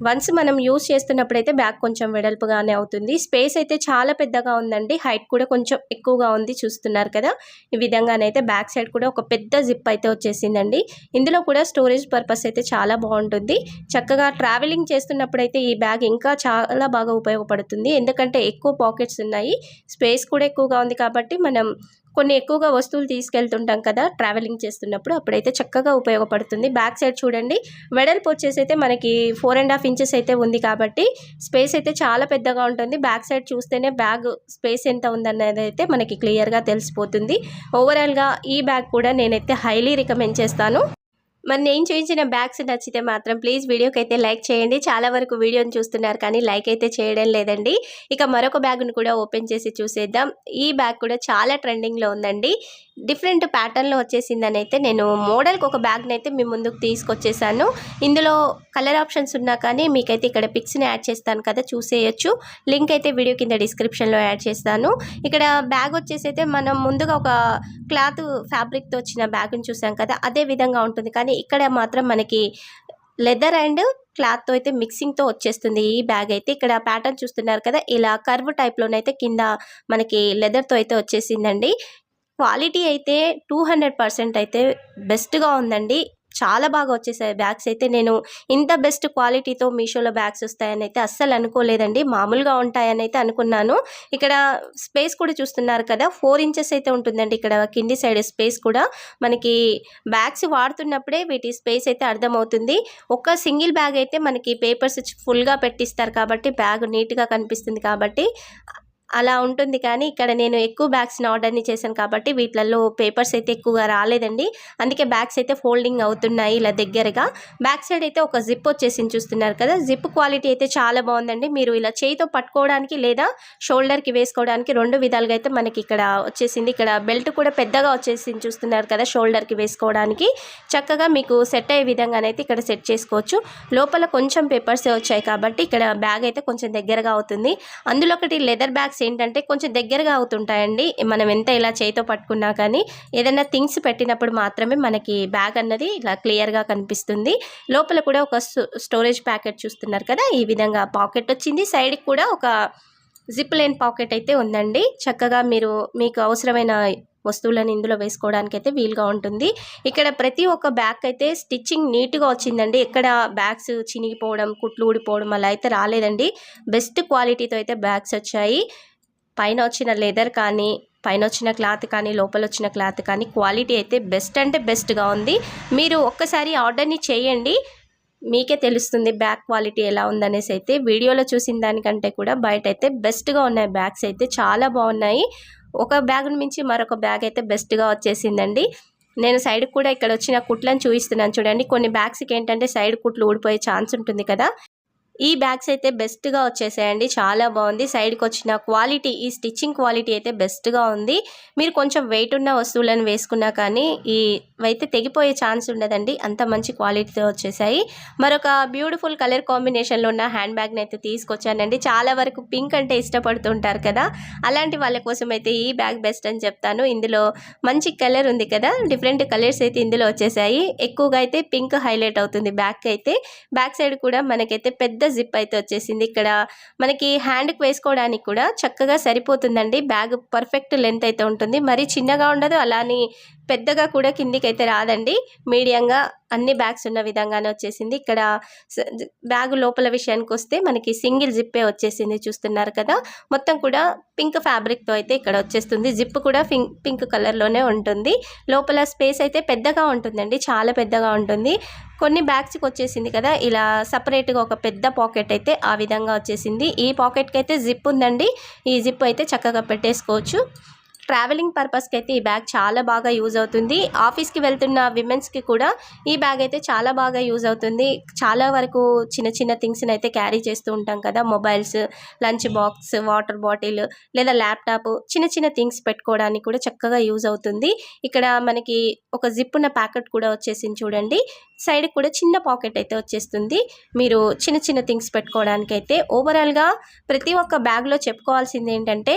వన్స్ మనం యూస్ చేస్తున్నప్పుడైతే బ్యాగ్ కొంచెం వెడల్పుగానే అవుతుంది. స్పేస్ అయితే చాలా పెద్దగా ఉందండి. హైట్ కూడా కొంచెం ఎక్కువగా ఉంది. చూస్తున్నారు కదా, ఈ విధంగానైతే బ్యాక్ సైడ్ కూడా ఒక పెద్ద జిప్ అయితే వచ్చేసిందండి. ఇందులో కూడా స్టోరేజ్ పర్పస్ అయితే చాలా బాగుంటుంది. చక్కగా ట్రావెలింగ్ చేస్తున్నప్పుడైతే ఈ బ్యాగ్ ఇంకా చాలా బాగా ఉపయోగపడుతుంది. ఎందుకంటే ఎక్కువ పాకెట్స్ ఉన్నాయి, స్పేస్ కూడా ఎక్కువగా ఉంది కాబట్టి మనం కొన్ని ఎక్కువగా వస్తువులు తీసుకెళ్తుంటాం కదా ట్రావెలింగ్ చేస్తున్నప్పుడు, అప్పుడైతే చక్కగా ఉపయోగపడుతుంది. బ్యాక్ సైడ్ చూడండి, వెడల్పు వచ్చేసి అయితే మనకి 4.5 ఇంచెస్ అయితే ఉంది కాబట్టి స్పేస్ అయితే చాలా పెద్దగా ఉంటుంది. బ్యాక్ సైడ్ చూస్తేనే బ్యాగ్ స్పేస్ ఎంత ఉందనేది అయితే మనకి క్లియర్గా తెలిసిపోతుంది. ఓవరాల్గా ఈ బ్యాగ్ కూడా నేనైతే హైలీ రికమెండ్ చేస్తాను. మరి నేను చూపించిన బ్యాగ్స్ నచ్చితే మాత్రం ప్లీజ్ వీడియోకి అయితే లైక్ చేయండి. చాలా వరకు వీడియోని చూస్తున్నారు కానీ లైక్ అయితే చేయడం లేదండి. ఇక మరొక బ్యాగ్ను కూడా ఓపెన్ చేసి చూసేద్దాం. ఈ బ్యాగ్ కూడా చాలా ట్రెండింగ్లో ఉందండి. డిఫరెంట్ ప్యాటర్న్లో వచ్చేసిందని అయితే నేను మోడల్కి ఒక బ్యాగ్ని అయితే మీ ముందుకు తీసుకొచ్చేసాను. ఇందులో కలర్ ఆప్షన్స్ ఉన్నా కానీ మీకైతే ఇక్కడ పిక్స్ని యాడ్ చేస్తాను కదా, చూసేయచ్చు. లింక్ అయితే వీడియో కింద డిస్క్రిప్షన్లో యాడ్ చేస్తాను. ఇక్కడ బ్యాగ్ వచ్చేసి అయితే మనం ముందుగా ఒక క్లాత్ ఫ్యాబ్రిక్తో వచ్చిన బ్యాగ్ని చూసాం కదా, అదే విధంగా ఉంటుంది. కానీ ఇక్కడ మాత్రం మనకి లెదర్ అండ్ క్లాత్తో అయితే మిక్సింగ్తో వచ్చేస్తుంది ఈ బ్యాగ్ అయితే. ఇక్కడ ప్యాటర్న్ చూస్తున్నారు కదా, ఇలా కర్వ్ టైప్లోనైతే కింద మనకి లెదర్తో అయితే వచ్చేసిందండి. క్వాలిటీ అయితే 200% అయితే బెస్ట్గా ఉందండి. చాలా బాగా వచ్చేసాయి బ్యాగ్స్ అయితే. నేను ఇంత బెస్ట్ క్వాలిటీతో మీషోలో బ్యాగ్స్ వస్తాయని అయితే అస్సలు అనుకోలేదండి. మామూలుగా ఉంటాయని అయితే అనుకున్నాను. ఇక్కడ స్పేస్ కూడా చూస్తున్నారు కదా, 4 ఇంచెస్ అయితే ఉంటుందండి. ఇక్కడ కింది సైడ్ స్పేస్ కూడా మనకి బ్యాగ్స్ వాడుతున్నప్పుడే వీటి స్పేస్ అయితే అర్థమవుతుంది. ఒక సింగిల్ బ్యాగ్ అయితే మనకి పేపర్స్ ఫుల్గా పెట్టిస్తారు కాబట్టి బ్యాగ్ నీట్గా కనిపిస్తుంది కాబట్టి అలా ఉంటుంది. కానీ ఇక్కడ నేను ఎక్కువ బ్యాగ్స్ని ఆర్డర్ని చేశాను కాబట్టి వీటిలలో పేపర్స్ అయితే ఎక్కువగా రాలేదండి. అందుకే బ్యాగ్స్ అయితే ఫోల్డింగ్ అవుతున్నాయి ఇలా దగ్గరగా. బ్యాక్ సైడ్ అయితే ఒక జిప్ వచ్చేసింది చూస్తున్నారు కదా, జిప్ క్వాలిటీ అయితే చాలా బాగుందండి. మీరు ఇలా చేయితో పట్టుకోవడానికి లేదా షోల్డర్కి వేసుకోవడానికి 2 విధాలుగా అయితే మనకి ఇక్కడ వచ్చేసింది. ఇక్కడ బెల్ట్ కూడా పెద్దగా వచ్చేసింది చూస్తున్నారు కదా, షోల్డర్కి వేసుకోవడానికి చక్కగా మీకు సెట్ అయ్యే విధంగానైతే ఇక్కడ సెట్ చేసుకోవచ్చు. లోపల కొంచెం పేపర్సే వచ్చాయి కాబట్టి ఇక్కడ బ్యాగ్ అయితే కొంచెం దగ్గరగా అవుతుంది. అందులో ఒకటి లెదర్ బ్యాగ్స్ ఏంటంటే కొంచెం దగ్గరగా అవుతుంటాయండి. మనం ఎంత ఇలా చేతితో పట్టుకున్నా కానీ ఏదైనా థింగ్స్ పెట్టినప్పుడు మాత్రమే మనకి బ్యాగ్ అన్నది ఇలా క్లియర్గా కనిపిస్తుంది. లోపల కూడా ఒక స్టోరేజ్ ప్యాకెట్ చూస్తున్నారు కదా, ఈ విధంగా పాకెట్ వచ్చింది. సైడ్కి కూడా ఒక జిప్ లేని పాకెట్ అయితే ఉందండి. చక్కగా మీకు అవసరమైన వస్తువులను ఇందులో వేసుకోవడానికి అయితే వీలుగా ఉంటుంది. ఇక్కడ ప్రతి ఒక్క బ్యాగ్ అయితే స్టిచ్చింగ్ నీట్గా వచ్చిందండి. ఎక్కడ బ్యాగ్స్ చినిగిపోవడం, కుట్లు ఊడిపోవడం అలా అయితే రాలేదండి. బెస్ట్ క్వాలిటీతో అయితే బ్యాగ్స్ వచ్చాయి. పైన వచ్చిన లెదర్ కానీ, పైన వచ్చిన క్లాత్ కానీ, లోపల వచ్చిన క్లాత్ కానీ క్వాలిటీ అయితే బెస్ట్ అంటే బెస్ట్గా ఉంది. మీరు ఒక్కసారి ఆర్డర్ని చేయండి, మీకే తెలుస్తుంది బ్యాగ్ క్వాలిటీ ఎలా ఉందనేసి. అయితే వీడియోలో చూసిన దానికంటే కూడా బయట అయితే బెస్ట్గా ఉన్నాయి. బ్యాగ్స్ అయితే చాలా బాగున్నాయి. ఒక బ్యాగ్ను మించి మరొక బ్యాగ్ అయితే బెస్ట్గా వచ్చేసిందండి. నేను సైడ్కి కూడా ఇక్కడ వచ్చిన కుట్లను చూపిస్తున్నాను చూడండి. కొన్ని బ్యాగ్స్కి ఏంటంటే సైడ్ కుట్లు ఊడిపోయే ఛాన్స్ ఉంటుంది కదా, ఈ బ్యాగ్స్ అయితే బెస్ట్గా వచ్చేసాయండి. చాలా బాగుంది. సైడ్కి వచ్చిన క్వాలిటీ, ఈ స్టిచ్చింగ్ క్వాలిటీ అయితే బెస్ట్గా ఉంది. మీరు కొంచెం వెయిట్ ఉన్న వస్తువులను వేసుకున్నా కానీ ఇవైతే తెగిపోయే ఛాన్స్ ఉండదండి, అంత మంచి క్వాలిటీతో వచ్చేసాయి. మరొక బ్యూటిఫుల్ కలర్ కాంబినేషన్లో ఉన్న హ్యాండ్ బ్యాగ్ని అయితే తీసుకొచ్చానండి. చాలా వరకు పింక్ అంటే ఇష్టపడుతుంటారు కదా, అలాంటి వాళ్ళ కోసం అయితే ఈ బ్యాగ్ బెస్ట్ అని చెప్తాను. ఇందులో మంచి కలర్ ఉంది కదా, డిఫరెంట్ కలర్స్ అయితే ఇందులో వచ్చేసాయి. ఎక్కువగా అయితే పింక్ హైలైట్ అవుతుంది బ్యాగ్ అయితే. బ్యాక్ సైడ్ కూడా మనకైతే పెద్ద జిప్ అయితే వచ్చేసింది. ఇక్కడ మనకి హ్యాండ్కి వేసుకోవడానికి కూడా చక్కగా సరిపోతుందండి. బ్యాగ్ పర్ఫెక్ట్ లెంత్ అయితే ఉంటుంది, మరి చిన్నగా ఉండదు, అలాని పెద్దగా కూడా కిందికి అయితే రాదండి. మీడియంగా అన్ని బ్యాగ్స్ ఉన్న విధంగానే వచ్చేసింది. ఇక్కడ బ్యాగ్ లోపల విషయానికి వస్తే మనకి సింగిల్ జిప్పే వచ్చేసింది చూస్తున్నారు కదా. మొత్తం కూడా పింక్ ఫ్యాబ్రిక్తో అయితే ఇక్కడ వచ్చేస్తుంది. జిప్ కూడా పింక్ కలర్లోనే ఉంటుంది. లోపల స్పేస్ అయితే పెద్దగా ఉంటుందండి, చాలా పెద్దగా ఉంటుంది. కొన్ని బ్యాగ్స్కి వచ్చేసింది కదా ఇలా సపరేట్గా ఒక పెద్ద పాకెట్ అయితే ఆ విధంగా వచ్చేసింది. ఈ పాకెట్కి అయితే జిప్ ఉందండి. ఈ జిప్ అయితే చక్కగా పెట్టేసుకోవచ్చు. ట్రావెలింగ్ పర్పస్కి అయితే ఈ బ్యాగ్ చాలా బాగా యూజ్ అవుతుంది. ఆఫీస్కి వెళ్తున్న విమెన్స్కి కూడా ఈ బ్యాగ్ అయితే చాలా బాగా యూజ్ అవుతుంది. చాలా వరకు చిన్న చిన్న థింగ్స్ని అయితే క్యారీ చేస్తూ ఉంటాం కదా, mobiles, lunch box, water bottle లేదా ల్యాప్టాప్, చిన్న చిన్న థింగ్స్ పెట్టుకోవడానికి కూడా చక్కగా యూజ్ అవుతుంది. ఇక్కడ మనకి ఒక జిప్ ఉన్న ప్యాకెట్ కూడా వచ్చేసింది చూడండి. సైడ్ కూడా చిన్న పాకెట్ అయితే వచ్చేస్తుంది. మీరు చిన్న చిన్న థింగ్స్ పెట్టుకోవడానికి అయితే. ఓవరాల్గా ప్రతి ఒక్క బ్యాగ్లో చెప్పుకోవాల్సింది ఏంటంటే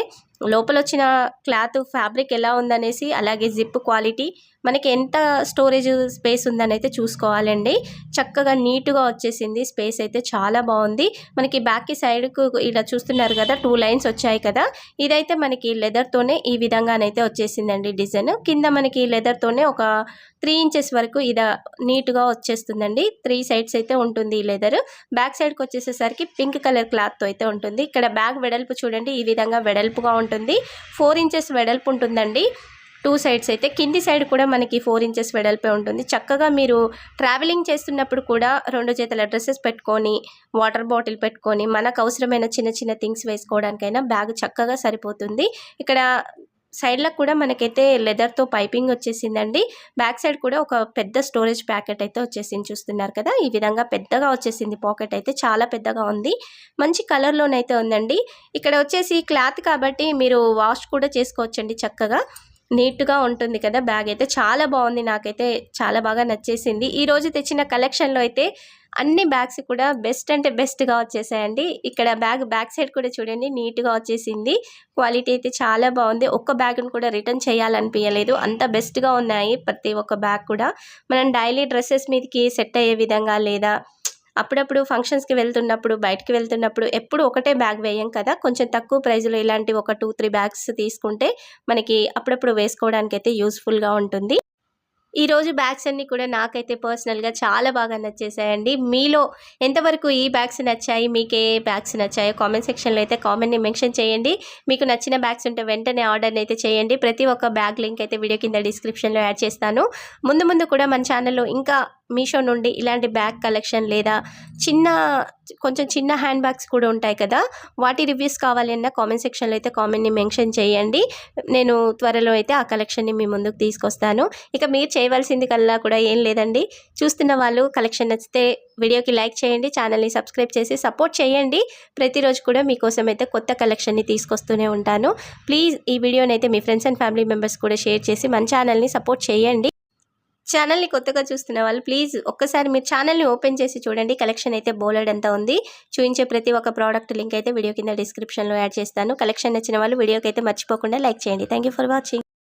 లోపల వచ్చిన క్లాత్ ఫ్యాబ్రిక్ ఎలా ఉందనేసి, అలాగే జిప్ క్వాలిటీ, మనకి ఎంత స్టోరేజ్ స్పేస్ ఉందని అయితే చూసుకోవాలండి. చక్కగా నీట్గా వచ్చేసింది. స్పేస్ అయితే చాలా బాగుంది. మనకి బ్యాక్కి సైడ్కు ఇలా చూస్తున్నారు కదా 2 లైన్స్ వచ్చాయి కదా, ఇదైతే మనకి లెదర్తోనే ఈ విధంగానైతే వచ్చేసిందండి డిజైన్. కింద మనకి లెదర్తోనే ఒక 3 ఇంచెస్ వరకు ఇది నీట్గా వచ్చేస్తుందండి. 3 సైడ్స్ అయితే ఉంటుంది ఈ లెదర్. బ్యాక్ సైడ్కి వచ్చేసేసరికి పింక్ కలర్ క్లాత్తో అయితే ఉంటుంది. ఇక్కడ బ్యాగ్ వెడల్పు చూడండి, ఈ విధంగా వెడల్పుగా ఉంటుంది. 4 ఇంచెస్ వెడల్పు ఉంటుందండి 2 సైడ్స్ అయితే. కింది సైడ్ కూడా మనకి 4 ఇంచెస్ వెడల్పే ఉంటుంది. చక్కగా మీరు ట్రావెలింగ్ చేస్తున్నప్పుడు కూడా 2 జతల డ్రెస్సెస్ పెట్టుకొని, వాటర్ బాటిల్ పెట్టుకొని, మనకు అవసరమైన చిన్న చిన్న థింగ్స్ వేసుకోవడానికైనా బ్యాగ్ చక్కగా సరిపోతుంది. ఇక్కడ సైడ్లకు కూడా మనకైతే లెదర్తో పైపింగ్ వచ్చేసిందండి. బ్యాక్ సైడ్ కూడా ఒక పెద్ద స్టోరేజ్ ప్యాకెట్ అయితే వచ్చేసింది చూస్తున్నారు కదా, ఈ విధంగా పెద్దగా వచ్చేసింది. పాకెట్ అయితే చాలా పెద్దగా ఉంది. మంచి కలర్లోనైతే ఉందండి. ఇక్కడ వచ్చేసి క్లాత్ కాబట్టి మీరు వాష్ కూడా చేసుకోవచ్చండి చక్కగా. నీట్‌గా ఉంటుంది కదా! బ్యాగ్ అయితే చాలా బాగుంది. నాకైతే చాలా బాగా నచ్చేసింది. ఈరోజు తెచ్చిన కలెక్షన్‌లో అయితే అన్ని బ్యాగ్స్ కూడా బెస్ట్ అంటే బెస్ట్‌గా వచ్చేసాయండి. ఇక్కడ బ్యాక్ సైడ్ కూడా చూడండి నీట్‌గా వచ్చేసింది. క్వాలిటీ అయితే చాలా బాగుంది. ఒక్క బ్యాగ్‌ని కూడా రిటర్న్ చేయాలనిపియలేదు. అంత బెస్ట్‌గా ఉన్నాయి ప్రతి ఒక్క బ్యాగ్ కూడా. మనం డైలీ డ్రెసెస్ మీదకి సెట్ అయ్యే విధంగా లేదా అప్పుడప్పుడు ఫంక్షన్స్‌కి వెళ్తున్నప్పుడు, బయటికి వెళ్తున్నప్పుడు ఎప్పుడు ఒకటే బ్యాగ్ వేయం కదా! కొంచెం తక్కువ ప్రైస్‌లో ఇలాంటి ఒక 2, 3 బ్యాగ్స్ తీసుకుంటే మనకి అప్పుడప్పుడు వేసుకోవడానికైతే యూజ్‌ఫుల్‌గా ఉంటుంది. ఈరోజు బ్యాగ్స్ అన్నీ కూడా నాకైతే పర్సనల్‌గా చాలా బాగా నచ్చేసాయండి. మీలో ఎంతవరకు ఈ బ్యాగ్స్ నచ్చాయి? మీకే బ్యాగ్స్ నచ్చాయో కామెంట్ సెక్షన్‌లో అయితే కామెంట్‌ని మెన్షన్ చేయండి. మీకు నచ్చిన బ్యాగ్స్ ఉంటే వెంటనే ఆర్డర్‌ని అయితే చేయండి. ప్రతి ఒక్క బ్యాగ్ లింక్ అయితే వీడియో కింద డిస్క్రిప్షన్‌లో యాడ్ చేస్తాను. ముందు ముందు కూడా మన ఛానల్‌లో ఇంకా మీషో నుండి ఇలాంటి బ్యాగ్ కలెక్షన్ లేదా చిన్న కొంచెం చిన్న హ్యాండ్ బ్యాగ్స్ కూడా ఉంటాయి కదా! వాటి రివ్యూస్ కావాలన్నా కామెంట్ సెక్షన్‌లో అయితే కామెంట్‌ని మెన్షన్ చేయండి. నేను త్వరలో అయితే ఆ కలెక్షన్‌ని మీ ముందుకు తీసుకొస్తాను. ఇక మీరు చేయవలసింది కూడా ఏం లేదండి. చూస్తున్న వాళ్ళు కలెక్షన్ నచ్చితే వీడియోకి లైక్ చేయండి. ఛానల్‌ని సబ్స్క్రైబ్ చేసి సపోర్ట్ చేయండి. ప్రతిరోజు కూడా మీకోసం అయితే కొత్త కలెక్షన్‌ని తీసుకొస్తూనే ఉంటాను. ప్లీజ్ ఈ వీడియోని అయితే మీ ఫ్రెండ్స్ అండ్ ఫ్యామిలీ మెంబర్స్ కూడా షేర్ చేసి మన ఛానల్‌ని సపోర్ట్ చేయండి. ఛానల్‌ని కొత్తగా చూస్తున్న వాళ్ళు ప్లీజ్ ఒక్కసారి మీరు ఛానల్‌ని ఓపెన్ చేసి చూడండి. కలెక్షన్ అయితే బోలెడంతా ఉంది. చూయించే ప్రతి ఒక్క ప్రోడక్ట్ లింక్ అయితే వీడియో కింద డిస్క్రిప్షన్‌లో యాడ్ చేస్తాను. కలెక్షన్ నచ్చిన వాళ్ళు వీడియోకి అయితే మర్చిపోకుండా లైక్ చేయండి. Thank you for watching.